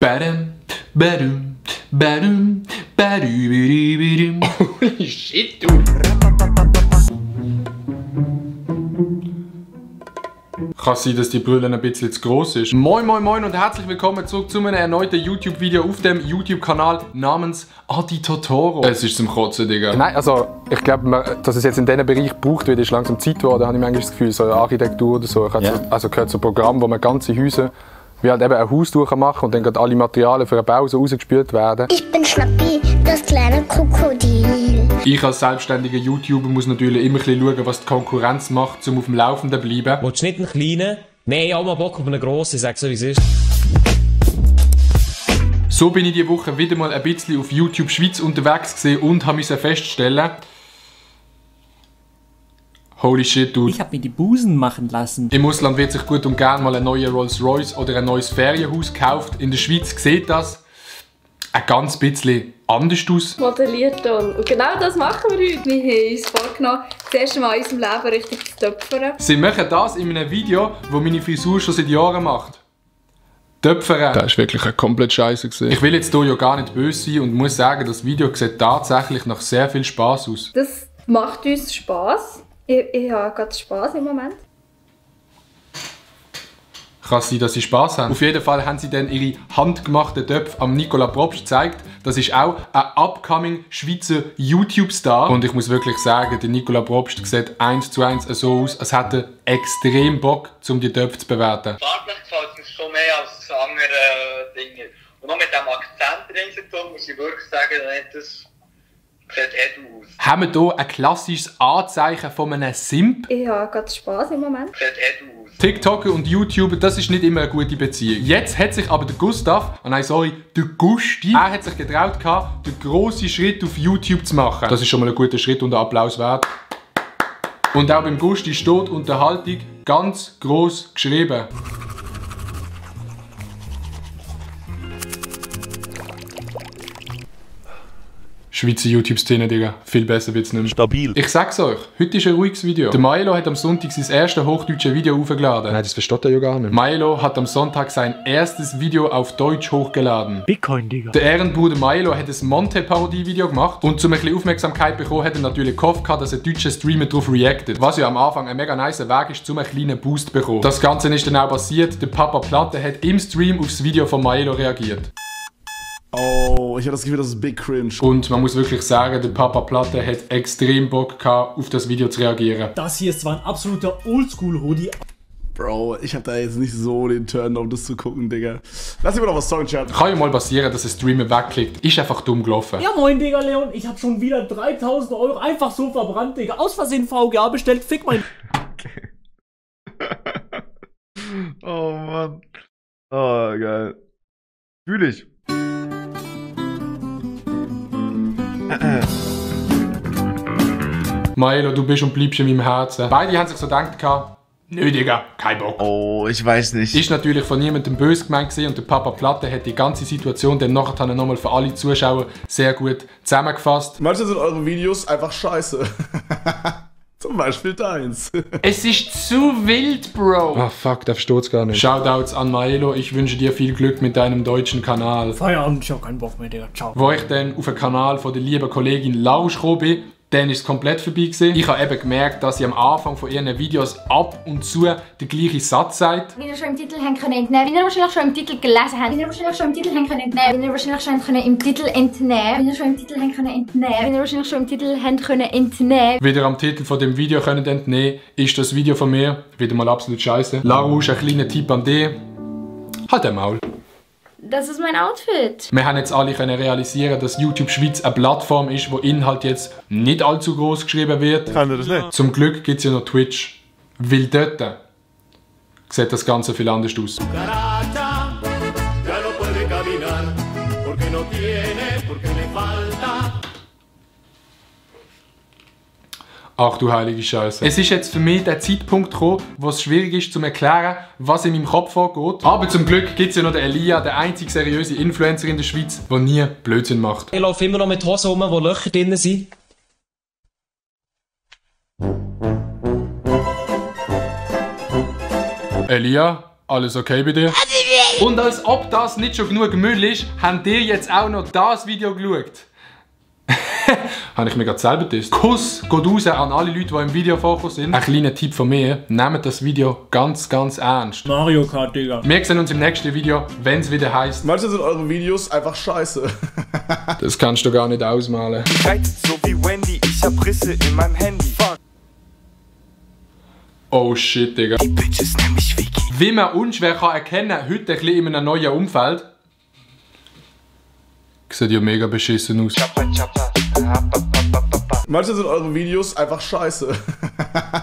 Badum, badum, badum, badum. Holy shit, du! Kann sein, dass die Brille ein bisschen zu gross ist. Moin moin moin und herzlich willkommen zurück zu einem erneuten YouTube-Video auf dem YouTube-Kanal namens Adi Totoro. Es ist zum Kotzen, Digga. Nein, also ich glaube, dass es jetzt in diesem Bereich gebraucht wird, ist langsam Zeit geworden, habe ich manchmal das Gefühl, so Architektur oder so. Also gehört so ein Programm, wo man ganze Häuser wie halt eben ein Haus machen und dann gerade alle Materialien für einen Bau so rausgespült werden. Ich bin Schnappi, das kleine Krokodil. Ich als selbstständiger YouTuber muss natürlich immer ein bisschen schauen, was die Konkurrenz macht, um auf dem Laufenden zu bleiben. Willst du nicht einen kleinen? Nein, ich habe mal Bock auf einen grossen, sag so wie es ist. So bin ich diese Woche wieder mal ein bisschen auf YouTube Schweiz unterwegs gewesen und musste feststellen, holy shit, dude. Ich habe mir die Busen machen lassen. Im Ausland wird sich gut und gern mal ein neuer Rolls-Royce oder ein neues Ferienhaus gekauft. In der Schweiz sieht das ein ganz bisschen anders aus. Modelliert dann. Und genau das machen wir heute. Wir haben uns vorgenommen, das erste Mal in unserem Leben richtig zu töpfern. Sie machen das in einem Video, das meine Frisur schon seit Jahren macht. Töpfern. Das ist wirklich ein komplett Scheiße gewesen. Ich will jetzt hier ja gar nicht böse sein und muss sagen, das Video sieht tatsächlich nach sehr viel Spass aus. Das macht uns Spass. Ich habe gerade Spass im Moment. Kann es sein, dass sie Spass haben? Auf jeden Fall haben sie dann ihre handgemachten Töpfe am Nicola Probst gezeigt. Das ist auch ein upcoming Schweizer YouTube-Star. Und ich muss wirklich sagen, der Nicola Probst sieht 1:1 so aus, als hätte er extrem Bock, um die Töpfe zu bewerten. Farblich gefällt es mir schon mehr als andere Dinge. Und noch mit dem Akzent drin, muss ich wirklich sagen, das sieht edel aus. Haben wir hier ein klassisches Anzeichen von einem Simp? Ich habe gerade Spass im Moment. Sieht edel aus. TikToker und YouTuber, das ist nicht immer eine gute Beziehung. Jetzt hat sich aber der Gustav, der Gusti, er hat sich getraut, den grossen Schritt auf YouTube zu machen. Das ist schon mal ein guter Schritt und ein Applaus wert. Und auch beim Gusti steht Unterhaltung ganz gross geschrieben. Schweizer YouTube-Szene, Digga. Viel besser wird's nicht mehr. Stabil. Ich sag's euch, heute ist ein ruhiges Video. Der Milo hat am Sonntag sein erstes hochdeutsches Video hochgeladen. Nein, das versteht er ja gar nicht. Milo hat am Sonntag sein erstes Video auf Deutsch hochgeladen. Bitcoin, Digga. Der Ehrenbruder Milo hat ein Monte-Parodie-Video gemacht und zum ein bisschen Aufmerksamkeit bekommen, hat er natürlich gehofft, dass ein deutscher Streamer darauf reactet. Was ja am Anfang ein mega nice Weg ist, um einen kleinen Boost zu bekommen. Das Ganze ist dann auch passiert. Der Papa Platte hat im Stream aufs Video von Milo reagiert. Oh, ich habe das Gefühl, das ist big cringe. Und man muss wirklich sagen, der Papa Platte hat extrem Bock gehabt, auf das Video zu reagieren. Das hier ist zwar ein absoluter Oldschool-Hoodie. Bro, ich hab da jetzt nicht so den Turn, um das zu gucken, Digga. Lass mir doch was sagen, Chat. Kann ja mal passieren, dass ein Streamer wegklickt. Ist einfach dumm gelaufen. Ja moin, Digga, Leon. Ich hab schon wieder 3000 € einfach so verbrannt, Digga. Aus Versehen VGA bestellt. Fick mein... Oh, Mann. Oh, geil. Fühl ich. Milo, du bist und bleibst in meinem Herzen. Beide haben sich so gedacht, nö Digga, kein Bock. Oh, ich weiß nicht. Ist natürlich von niemandem böse gemeint gewesen und der Papa Platte hat die ganze Situation dann nachher nochmal für alle Zuschauer sehr gut zusammengefasst. Manchmal sind eure Videos einfach scheiße. Zum Beispiel deins. Es ist zu wild, Bro. Ah fuck, der versteht's gar nicht. Shoutouts an Milo, ich wünsche dir viel Glück mit deinem deutschen Kanal. Feierabend, ich hab keinen Bock mehr, Digga. Ciao. Wo ich dann auf den Kanal von der lieben Kollegin Lausch gekommen bin, dann ist es komplett vorbei gewesen. Ich habe eben gemerkt, dass sie am Anfang von ihren Videos ab und zu den gleichen Satz sagt. Wie ihr schon im Titel haben können entnehmen, wie ihr wahrscheinlich schon im Titel gelesen habt, wie ihr wahrscheinlich schon im Titel haben können entnehmen, wie ihr wahrscheinlich schon im Titel entnehmen, wie ihr schon im Titel haben können entnehmen, wie ihr wahrscheinlich schon im Titel haben können entnehmen. Wie ihr am Titel von dem Video könnt entnehmen, ist das Video von mir. Wieder mal absolut scheiße. Larouche, ein kleiner Tipp an dich. Halt den Maul. Das ist mein Outfit. Wir haben jetzt alle können realisieren, dass YouTube Schweiz eine Plattform ist, wo Inhalt jetzt nicht allzu groß geschrieben wird. Kann er das nicht? Zum Glück gibt es ja noch Twitch. Weil dort sieht das Ganze viel anders aus. Ach du heilige Scheiße. Es ist jetzt für mich der Zeitpunkt gekommen, wo es schwierig ist zu erklären, was in meinem Kopf vorgeht. Aber zum Glück gibt es ja noch den Elia, der einzige seriöse Influencer in der Schweiz, der nie Blödsinn macht. Ich laufe immer noch mit Hosen rum, wo Löcher drin sind. Elia, alles okay bei dir? Und als ob das nicht schon genug Müll ist, habt ihr jetzt auch noch das Video geschaut. Habe ich mir gerade selber getestet. Kuss geht raus an alle Leute, die im Video vorgekommen sind. Ein kleiner Tipp von mir, nehmt das Video ganz, ganz ernst. Mario Kart, Digga. Wir sehen uns im nächsten Video, wenn es wieder heisst. Manche sind eure Videos einfach scheiße. Das kannst du gar nicht ausmalen. So wie Wendy, ich hab Risse in meinem Handy. Fuck. Oh shit, Digga. Die Bitches nenn mich Vicky. Wie man unschwer kann erkennen, heute ein bisschen in einem neuen Umfeld. Sieht ja mega beschissen aus. Manche sind eure Videos einfach scheiße.